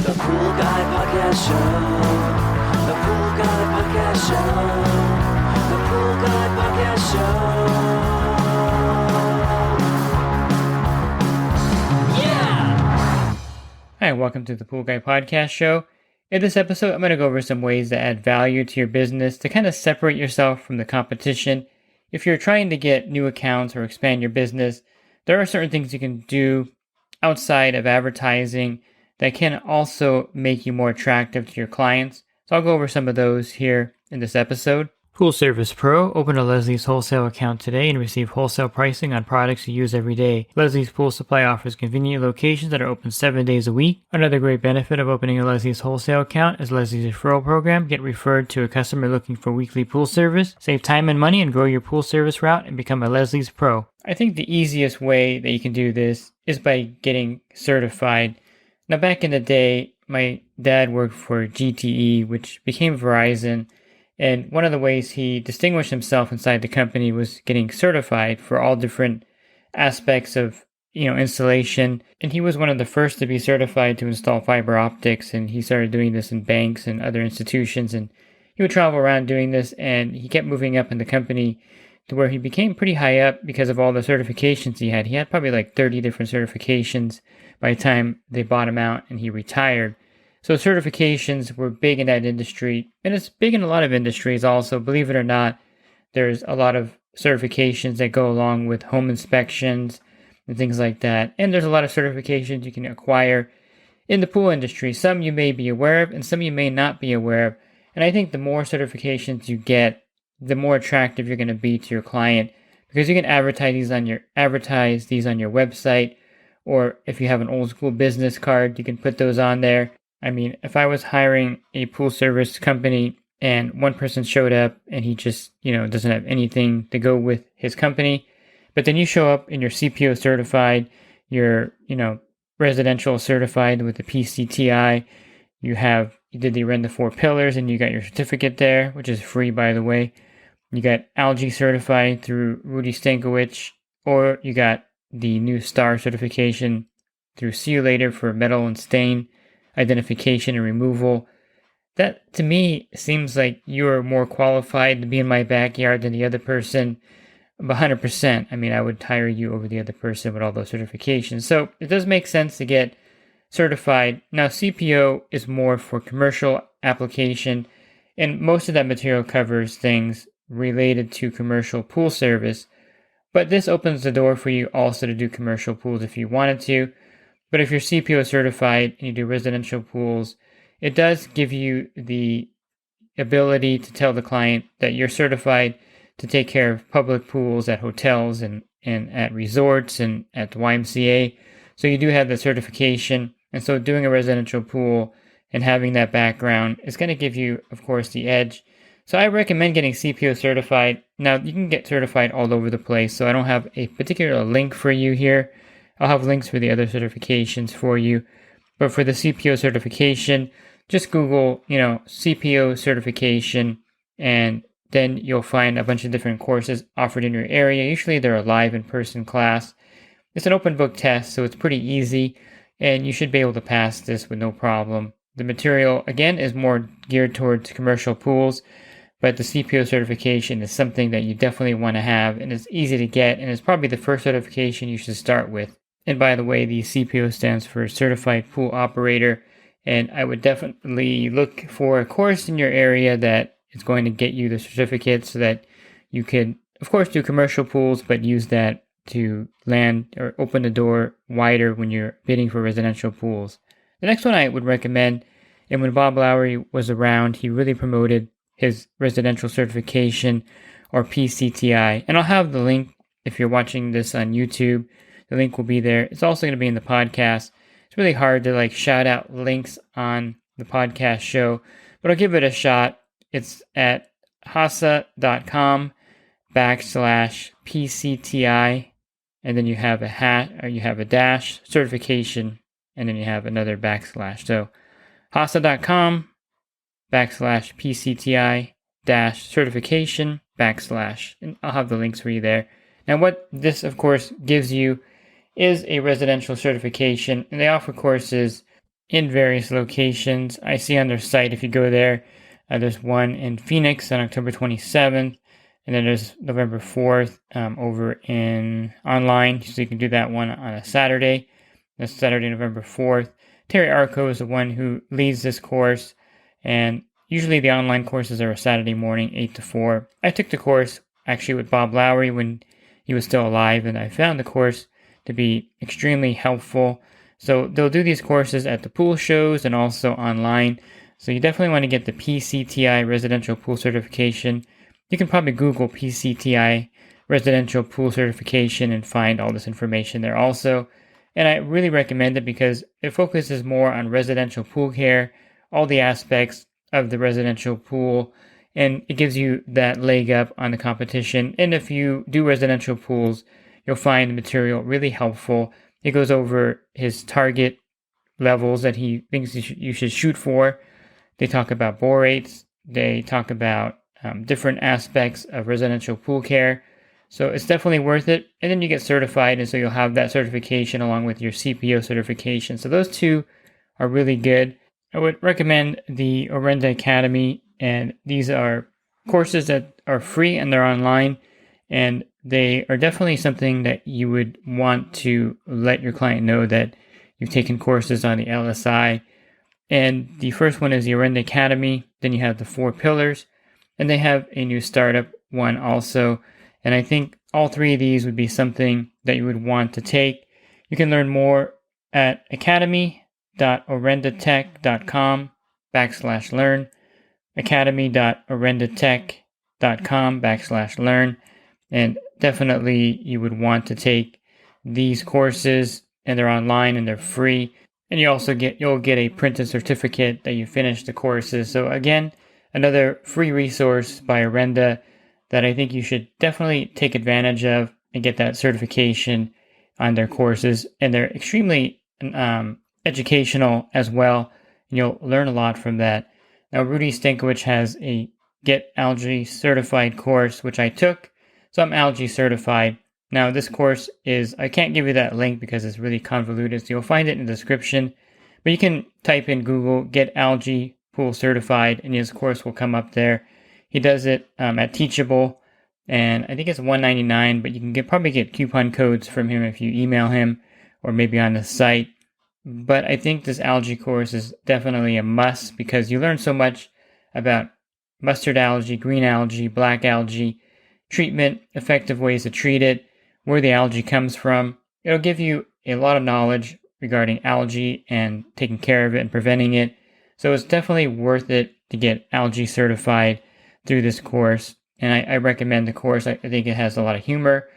The Pool Guy Podcast Show. The Pool Guy Podcast Show. The Pool Guy Podcast Show. Yeah! Hi, welcome to the Pool Guy Podcast Show. In this episode, I'm going to go over some ways to add value to your business to kind of separate yourself from the competition. If you're trying to get new accounts or expand your business, there are certain things you can do outside of advertising that can also make you more attractive to your clients. So I'll go over some of those here in this episode. Pool Service Pro. Open a Leslie's wholesale account today and receive wholesale pricing on products you use every day. Leslie's Pool Supply offers convenient locations that are open 7 days a week. Another great benefit of opening a Leslie's wholesale account is Leslie's referral program. Get referred to a customer looking for weekly pool service. Save time and money and grow your pool service route and become a Leslie's Pro. I think the easiest way that you can do this is by getting certified. Now, back in the day, my dad worked for GTE, which became Verizon. And one of the ways he distinguished himself inside the company was getting certified for all different aspects of, installation. And he was one of the first to be certified to install fiber optics. And he started doing this in banks and other institutions. And he would travel around doing this. And he kept moving up in the company to where he became pretty high up because of all the certifications he had. He had probably like 30 different certifications by the time they bought him out and he retired. So certifications were big in that industry, and it's big in a lot of industries also. Believe it or not, there's a lot of certifications that go along with home inspections and things like that. And there's a lot of certifications you can acquire in the pool industry. Some you may be aware of, and some you may not be aware of. And I think the more certifications you get, the more attractive you're going to be to your client, because you can advertise these on your website, or if you have an old school business card, you can put those on there. I mean, if I was hiring a pool service company and one person showed up and he just, doesn't have anything to go with his company, but then you show up and you're CPO certified, you're, residential certified with the PCTI, you did the Orenda 4 pillars and you got your certificate there, which is free, by the way. You got Algae Certified through Rudy Stankiewicz, or you got the new STAR certification through Culator for metal and stain identification and removal. That to me seems like you're more qualified to be in my backyard than the other person. 100%. I mean, I would hire you over the other person with all those certifications. So it does make sense to get certified. Now, CPO is more for commercial application, and most of that material covers things related to commercial pool service. But this opens the door for you also to do commercial pools if you wanted to. But if you're CPO certified and you do residential pools, it does give you the ability to tell the client that you're certified to take care of public pools at hotels and at resorts and at the YMCA. So you do have the certification. And so doing a residential pool and having that background is going to give you, of course, the edge. So I recommend getting CPO certified. Now, you can get certified all over the place, so I don't have a particular link for you here. I'll have links for the other certifications for you. But for the CPO certification, just Google, CPO certification, and then you'll find a bunch of different courses offered in your area. Usually they're a live in-person class. It's an open book test, so it's pretty easy, and you should be able to pass this with no problem. The material, again, is more geared towards commercial pools, but the CPO certification is something that you definitely want to have, and it's easy to get, and it's probably the first certification you should start with. And by the way, the CPO stands for Certified Pool Operator, and I would definitely look for a course in your area that is going to get you the certificate so that you could, of course, do commercial pools, but use that to land or open the door wider when you're bidding for residential pools. The next one I would recommend, and when Bob Lowry was around, he really promoted his residential certification, or PCTI. And I'll have the link if you're watching this on YouTube. The link will be there. It's also going to be in the podcast. It's really hard to shout out links on the podcast show, but I'll give it a shot. It's at hasa.com/PCTI, and then you have a dash certification, and then you have another backslash. So hasa.com/PCTI certification /, and I'll have the links for you there. Now, what this, of course, gives you is a residential certification, and they offer courses in various locations. I see on their site, if you go there, there's one in Phoenix on October 27th, and then there's November 4th over in online, so you can do that one on a Saturday. That's Saturday, November 4th. Terry Arco is the one who leads this course, and usually the online courses are a Saturday morning, 8 to 4. I took the course actually with Bob Lowry when he was still alive, and I found the course to be extremely helpful. So they'll do these courses at the pool shows and also online. So you definitely want to get the PCTI Residential Pool Certification. You can probably Google PCTI Residential Pool Certification and find all this information there also. And I really recommend it because it focuses more on residential pool care, all the aspects of the residential pool, and it gives you that leg up on the competition. And if you do residential pools, you'll find the material really helpful. It goes over his target levels that he thinks you should shoot for. They talk about borates. They talk about different aspects of residential pool care. So it's definitely worth it. And then you get certified, and so you'll have that certification along with your CPO certification. So those two are really good. I would recommend the Orenza Academy, and these are courses that are free and they're online, and they are definitely something that you would want to let your client know that you've taken courses on the LSI. And the first one is the Orenda Academy. Then you have the 4 pillars, and they have a new startup one also. And I think all 3 of these would be something that you would want to take. You can learn more at academy.orendatech.com/learn, academy.orendatech.com/learn. And definitely you would want to take these courses, and they're online and they're free. And you'll get a printed certificate that you finished the courses. So again, another free resource by Orenda that I think you should definitely take advantage of and get that certification on their courses. And they're extremely educational as well. And you'll learn a lot from that. Now, Rudy Stankiewicz has a Get Algae Certified course, which I took. So I'm Algae Certified. Now, this course I can't give you that link because it's really convoluted, so you'll find it in the description. But you can type in Google, Get Algae Pool Certified, and his course will come up there. He does it at Teachable, and I think it's $199, but you can probably get coupon codes from him if you email him or maybe on the site. But I think this algae course is definitely a must because you learn so much about mustard algae, green algae, black algae, treatment, effective ways to treat it, where the algae comes from. It'll give you a lot of knowledge regarding algae and taking care of it and preventing it. So it's definitely worth it to get algae certified through this course. And I recommend the course. I think it has a lot of humor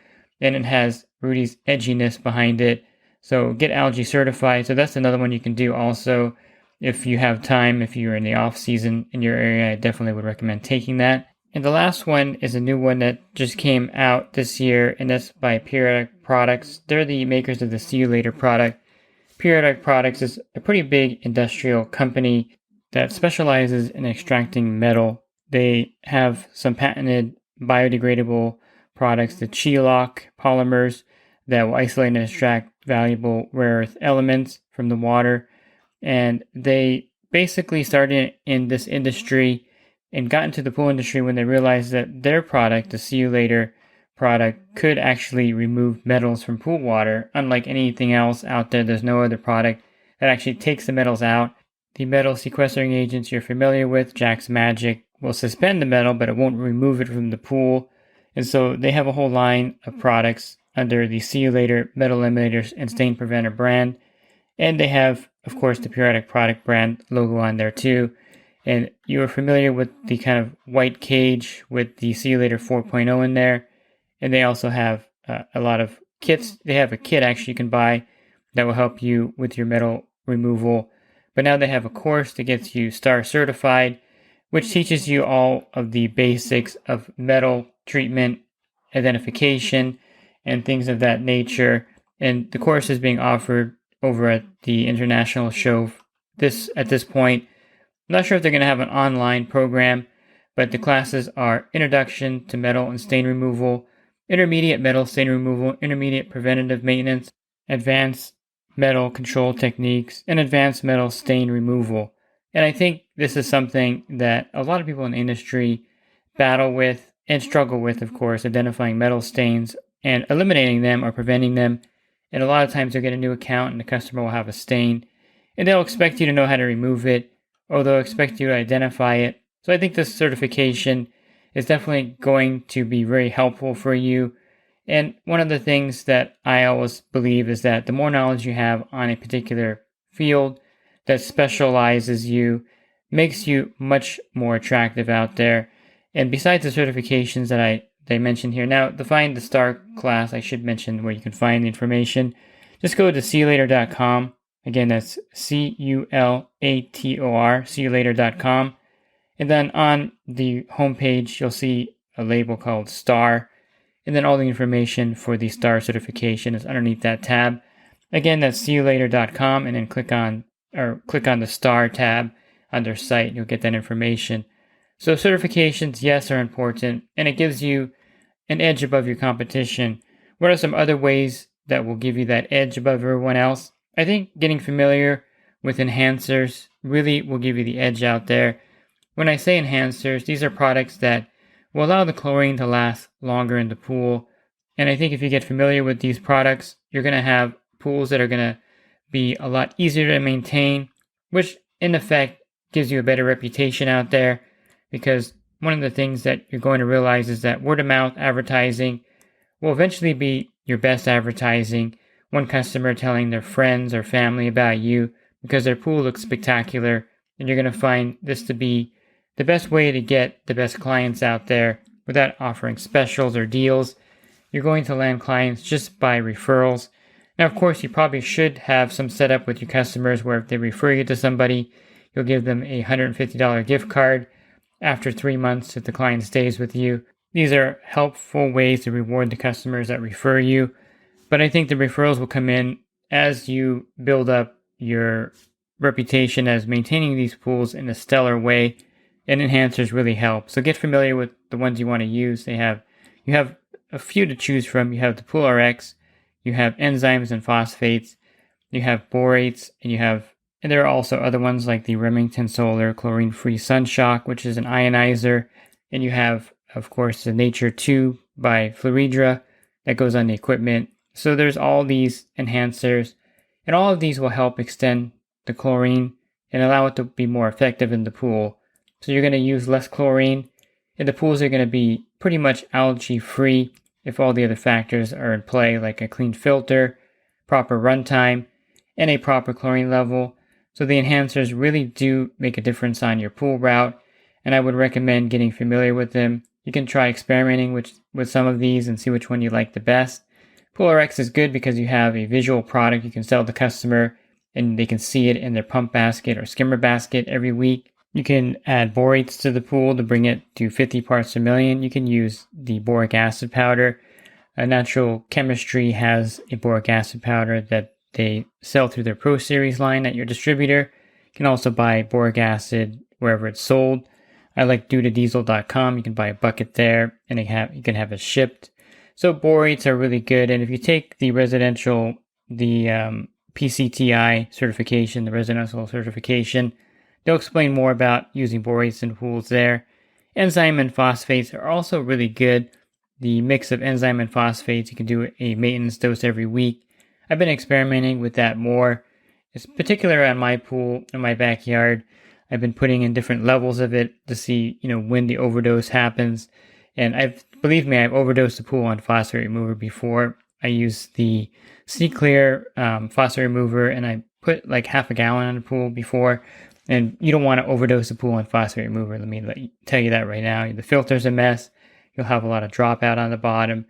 and it has Rudy's edginess behind it. So get algae certified. So that's another one you can do also if you have time, if you're in the off season in your area. I definitely would recommend taking that. And the last one is a new one that just came out this year, and that's by Periodic Products. They're the makers of the Culator product. Periodic Products is a pretty big industrial company that specializes in extracting metal. They have some patented biodegradable products, the Chi-Lock polymers that will isolate and extract valuable rare earth elements from the water. And they basically started in this industry and got into the pool industry when they realized that their product, the Culator product, could actually remove metals from pool water. Unlike anything else out there, there's no other product that actually takes the metals out. The metal sequestering agents you're familiar with, Jack's Magic, will suspend the metal, but it won't remove it from the pool. And so they have a whole line of products under the Culator Metal Eliminators and Stain Preventer brand. And they have, of course, the Periodic Product brand logo on there too. And you are familiar with the kind of white cage with the Culator 4.0 in there. And they also have a lot of kits. They have a kit actually you can buy that will help you with your metal removal. But now they have a course that gets you STAR certified, which teaches you all of the basics of metal treatment, identification, and things of that nature. And the course is being offered over at the international show at this point. I'm not sure if they're going to have an online program, but the classes are Introduction to Metal and Stain Removal, Intermediate Metal Stain Removal, Intermediate Preventative Maintenance, Advanced metal control techniques, and advanced metal stain removal. And I think this is something that a lot of people in the industry battle with and struggle with, of course, identifying metal stains and eliminating them or preventing them. And a lot of times they'll get a new account and the customer will have a stain and they'll expect you to know how to remove it, or they'll expect you to identify it. So I think this certification is definitely going to be very helpful for you. And one of the things that I always believe is that the more knowledge you have on a particular field that specializes you makes you much more attractive out there. And besides the certifications that I mentioned here, now to find the STAR class, I should mention where you can find the information. Just go to culator.com. Again, that's Culator, culator.com. And then on the homepage, you'll see a label called STAR. And then all the information for the STAR certification is underneath that tab. Again, that's culator.com, and then click on the STAR tab on their site. You'll get that information. So certifications, yes, are important, and it gives you an edge above your competition. What are some other ways that will give you that edge above everyone else? I think getting familiar with enhancers really will give you the edge out there. When I say enhancers, these are products that will allow the chlorine to last longer in the pool. And I think if you get familiar with these products, you're going to have pools that are going to be a lot easier to maintain, which in effect gives you a better reputation out there, because one of the things that you're going to realize is that word of mouth advertising will eventually be your best advertising. One customer telling their friends or family about you because their pool looks spectacular, and you're going to find this to be the best way to get the best clients out there without offering specials or deals. You're going to land clients just by referrals. Now, of course, you probably should have some setup with your customers where if they refer you to somebody, you'll give them a $150 gift card after 3 months if the client stays with you. These are helpful ways to reward the customers that refer you. But I think the referrals will come in as you build up your reputation as maintaining these pools in a stellar way, and enhancers really help. So get familiar with the ones you want to use. You have a few to choose from. You have the Pool RX, you have enzymes and phosphates, you have borates, and there are also other ones like the Remington Solar Chlorine-Free Sun Shock, which is an ionizer, and you have, of course, the Nature 2 by Fluidra that goes on the equipment. So there's all these enhancers, and all of these will help extend the chlorine and allow it to be more effective in the pool. So you're going to use less chlorine, and the pools are going to be pretty much algae-free if all the other factors are in play, like a clean filter, proper runtime, and a proper chlorine level. So the enhancers really do make a difference on your pool route, and I would recommend getting familiar with them. You can try experimenting with some of these and see which one you like the best. Pool RX is good because you have a visual product you can sell the customer, and they can see it in their pump basket or skimmer basket every week. You can add borates to the pool to bring it to 50 parts per million. You can use the boric acid powder. Natural Chemistry has a boric acid powder that they sell through their Pro Series line at your distributor. You can also buy boric acid wherever it's sold. I like due2diesel.com. You can buy a bucket there, and you can have it shipped. So borates are really good, and if you take the PCTI certification, the residential certification, they'll explain more about using borates in pools there. Enzyme and phosphates are also really good. The mix of enzyme and phosphates, you can do a maintenance dose every week. I've been experimenting with that more. It's particular on my pool in my backyard. I've been putting in different levels of it to see, when the overdose happens. And believe me, I've overdosed the pool on phosphate remover before. I used the C-Clear phosphate remover, and I put like half a gallon on the pool before. And you don't want to overdose the pool on phosphate remover. Let me tell you that right now. The filter's a mess. You'll have a lot of dropout on the bottom.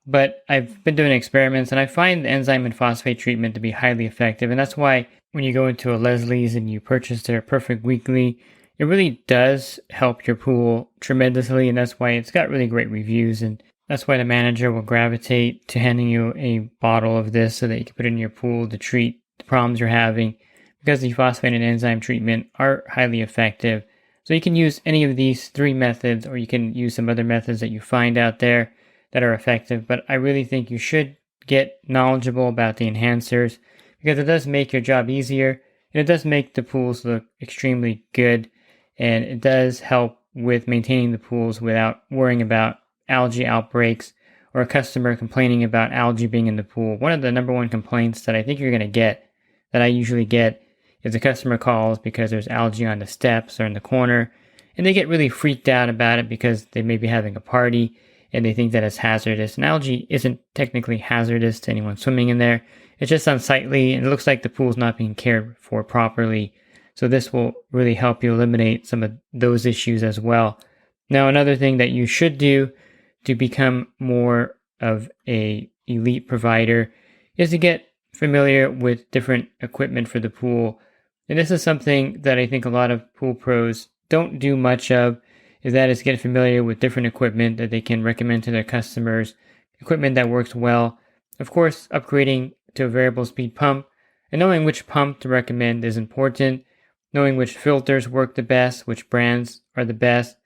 But I've been doing experiments, and I find the enzyme and phosphate treatment to be highly effective. And that's why when you go into a Leslie's and you purchase their Perfect Weekly, it really does help your pool tremendously. And that's why it's got really great reviews. And that's why the manager will gravitate to handing you a bottle of this so that you can put it in your pool to treat the problems you're having, because the phosphate and enzyme treatment are highly effective. So you can use any of these 3 methods, or you can use some other methods that you find out there that are effective. But I really think you should get knowledgeable about the enhancers, because it does make your job easier, and it does make the pools look extremely good, and it does help with maintaining the pools without worrying about algae outbreaks or a customer complaining about algae being in the pool. One of the number one complaints that I think you're going to get, that I usually get, is a customer calls because there's algae on the steps or in the corner, and they get really freaked out about it because they may be having a party and they think that it's hazardous. And algae isn't technically hazardous to anyone swimming in there. It's just unsightly, and it looks like the pool's not being cared for properly. So this will really help you eliminate some of those issues as well. Now, another thing that you should do to become more of a elite provider is to get familiar with different equipment for the pool. And this is something that I think a lot of pool pros don't do much of, is get familiar with different equipment that they can recommend to their customers, equipment that works well. Of course, upgrading to a variable speed pump and knowing which pump to recommend is important, knowing which filters work the best, which brands are the best,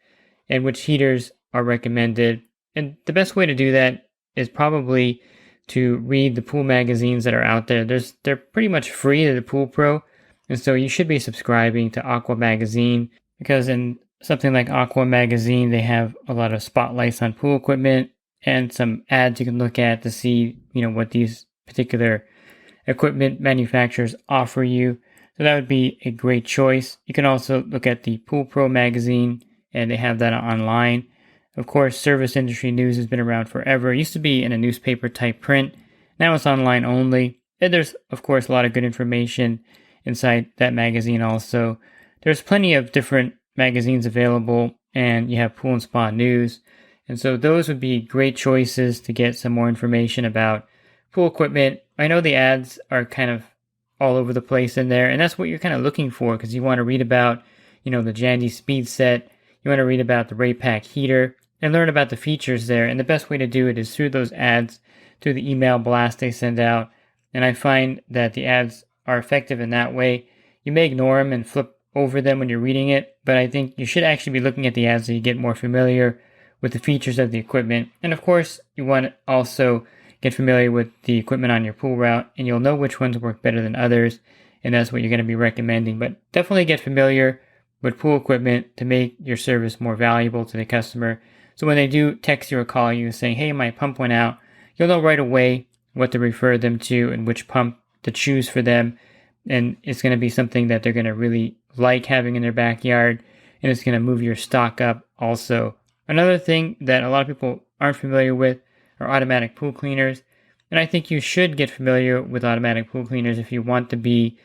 and which heaters are recommended. And the best way to do that is probably to read the pool magazines that are out there. They're pretty much free to the pool pro, and so you should be subscribing to Aqua Magazine, because in something like Aqua Magazine, they have a lot of spotlights on pool equipment and some ads you can look at to see, what these particular equipment manufacturers offer you. So that would be a great choice. You can also look at the Pool Pro magazine, and they have that online. Of course, service industry news has been around forever. It used to be in a newspaper type print. Now it's online only. And there's, of course, a lot of good information inside that magazine also. There's plenty of different magazines available, and you have Pool and Spa News. And so those would be great choices to get some more information about pool equipment. I know the ads are kind of all over the place in there, and that's what you're kind of looking for, because you want to read about, the Jandy Speed Set. You want to read about the Raypak heater and learn about the features there. And the best way to do it is through those ads, through the email blast they send out. And I find that the ads are effective in that way. You may ignore them and flip over them when you're reading it, but I think you should actually be looking at the ads so you get more familiar with the features of the equipment. And of course, you want to also get familiar with the equipment on your pool route, and you'll know which ones work better than others, and that's what you're going to be recommending. But definitely get familiar with pool equipment to make your service more valuable to the customer. So when they do text you or call you saying, hey, my pump went out, you'll know right away what to refer them to and which pump to choose for them. And it's going to be something that they're going to really like having in their backyard, and it's going to move your stock up also. Another thing that a lot of people aren't familiar with are automatic pool cleaners. And I think you should get familiar with automatic pool cleaners if you want to be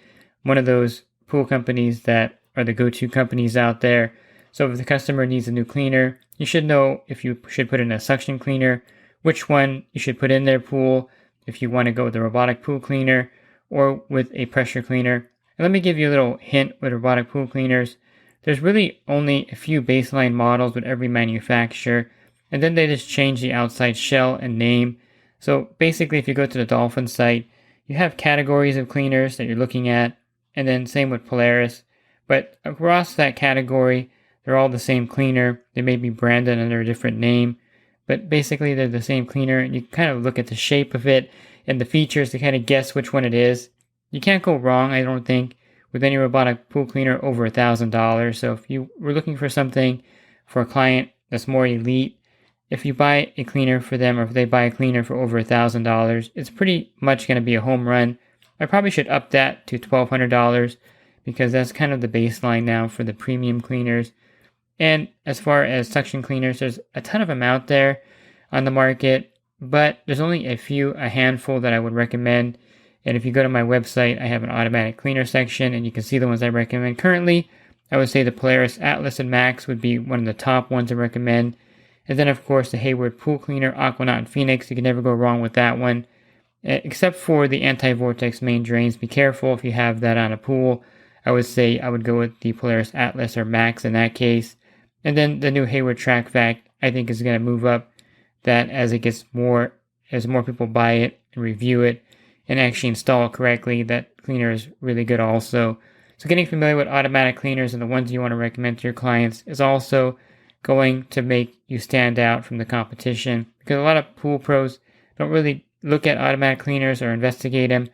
one of those pool companies that are the go-to companies out there. So if the customer needs a new cleaner, you should know if you should put in a suction cleaner, which one you should put in their pool, if you want to go with a robotic pool cleaner or with a pressure cleaner. And let me give you a little hint with robotic pool cleaners. There's really only a few baseline models with every manufacturer, and then they just change the outside shell and name. So basically, if you go to the Dolphin site, you have categories of cleaners that you're looking at, and then same with Polaris. But across that category, they're all the same cleaner. They may be branded under a different name, but basically they're the same cleaner, and you kind of look at the shape of it and the features to kind of guess which one it is. You can't go wrong, I don't think, with any robotic pool cleaner over $1,000. So if you were looking for something for a client that's more elite, if you buy a cleaner for them, or if they buy a cleaner for over $1,000, it's pretty much going to be a home run. I probably should up that to $1,200, because that's kind of the baseline now for the premium cleaners. And as far as suction cleaners, there's a ton of them out there on the market, but there's only a handful that I would recommend. And if you go to my website, I have an automatic cleaner section, and you can see the ones I recommend currently. I would say the Polaris Atlas and Max would be one of the top ones I recommend. And then, of course, the Hayward Pool Cleaner, Aquanaut, and Phoenix. You can never go wrong with that one. Except for the anti-vortex main drains. Be careful if you have that on a pool. I would say I would go with the Polaris Atlas or Max in that case. And then the new Hayward Track Vac, I think, is going to move up that as more people buy it and review it and actually install it correctly. That cleaner is really good also. So getting familiar with automatic cleaners and the ones you want to recommend to your clients is also going to make you stand out from the competition, because a lot of pool pros don't really look at automatic cleaners or investigate them.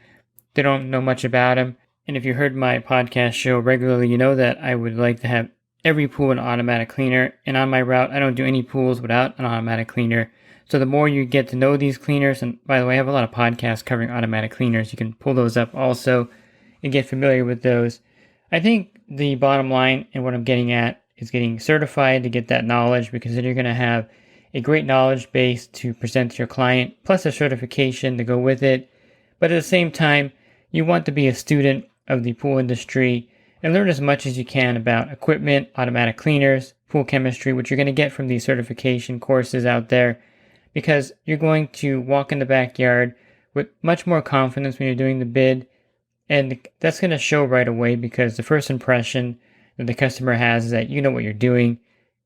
they don't know much about them. And if you heard my podcast show regularly, you know that I would like to have every pool an automatic cleaner. And on my route, I don't do any pools without an automatic cleaner. So the more you get to know these cleaners, and by the way, I have a lot of podcasts covering automatic cleaners. You can pull those up also and get familiar with those. I think the bottom line and what I'm getting at is getting certified to get that knowledge, because then you're going to have a great knowledge base to present to your client, plus a certification to go with it. But at the same time, you want to be a student of the pool industry and learn as much as you can about equipment, automatic cleaners, pool chemistry, which you're going to get from these certification courses out there, because you're going to walk in the backyard with much more confidence when you're doing the bid. And that's going to show right away, because the first impression that the customer has is that you know what you're doing,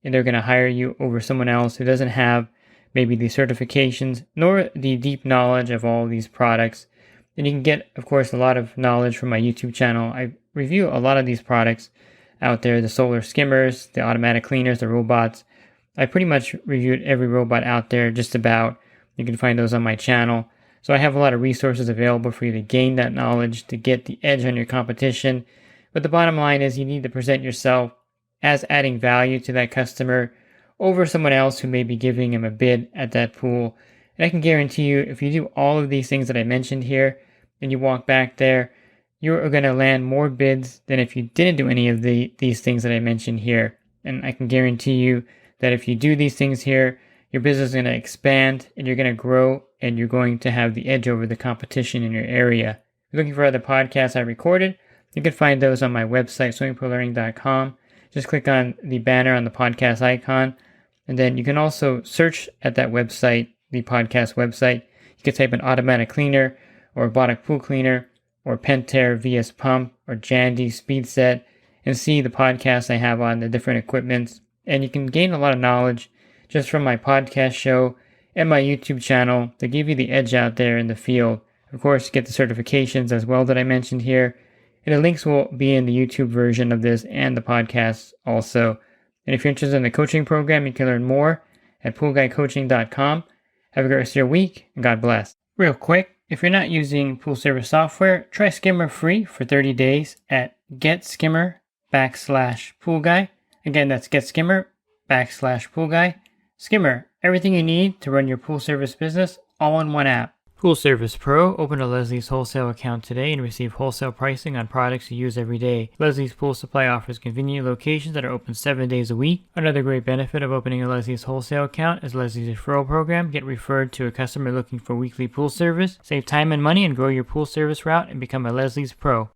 and they're going to hire you over someone else who doesn't have maybe the certifications nor the deep knowledge of all these products. And you can get, of course, a lot of knowledge from my YouTube channel. I review a lot of these products out there, the solar skimmers, the automatic cleaners, the robots. I pretty much reviewed every robot out there, just about. You can find those on my channel. So I have a lot of resources available for you to gain that knowledge, to get the edge on your competition. But the bottom line is you need to present yourself as adding value to that customer over someone else who may be giving him a bid at that pool. And I can guarantee you, if you do all of these things that I mentioned here and you walk back there, you're going to land more bids than if you didn't do any of these things that I mentioned here. And I can guarantee you that if you do these things here, your business is going to expand and you're going to grow, and you're going to have the edge over the competition in your area. If you're looking for other podcasts I recorded, you can find those on my website, swimmingpoollearning.com. Just click on the banner on the podcast icon, and then you can also search at that website, the podcast website. You can type in automatic cleaner, or robotic pool cleaner, or Pentair VS pump, or Jandy speed set, and see the podcasts I have on the different equipments. And you can gain a lot of knowledge just from my podcast show and my YouTube channel to give you the edge out there in the field. Of course, get the certifications as well that I mentioned here. And the links will be in the YouTube version of this and the podcast also. And if you're interested in the coaching program, you can learn more at poolguycoaching.com. Have a great rest of your week, and God bless. Real quick, if you're not using pool service software, try Skimmer free for 30 days at getskimmer.com/poolguy. Again, that's getskimmer.com/poolguy. Skimmer, everything you need to run your pool service business all in one app. Pool Service Pro, open a Leslie's wholesale account today and receive wholesale pricing on products you use every day. Leslie's Pool Supply offers convenient locations that are open 7 days a week. Another great benefit of opening a Leslie's wholesale account is Leslie's referral program. Get referred to a customer looking for weekly pool service. Save time and money and grow your pool service route and become a Leslie's Pro.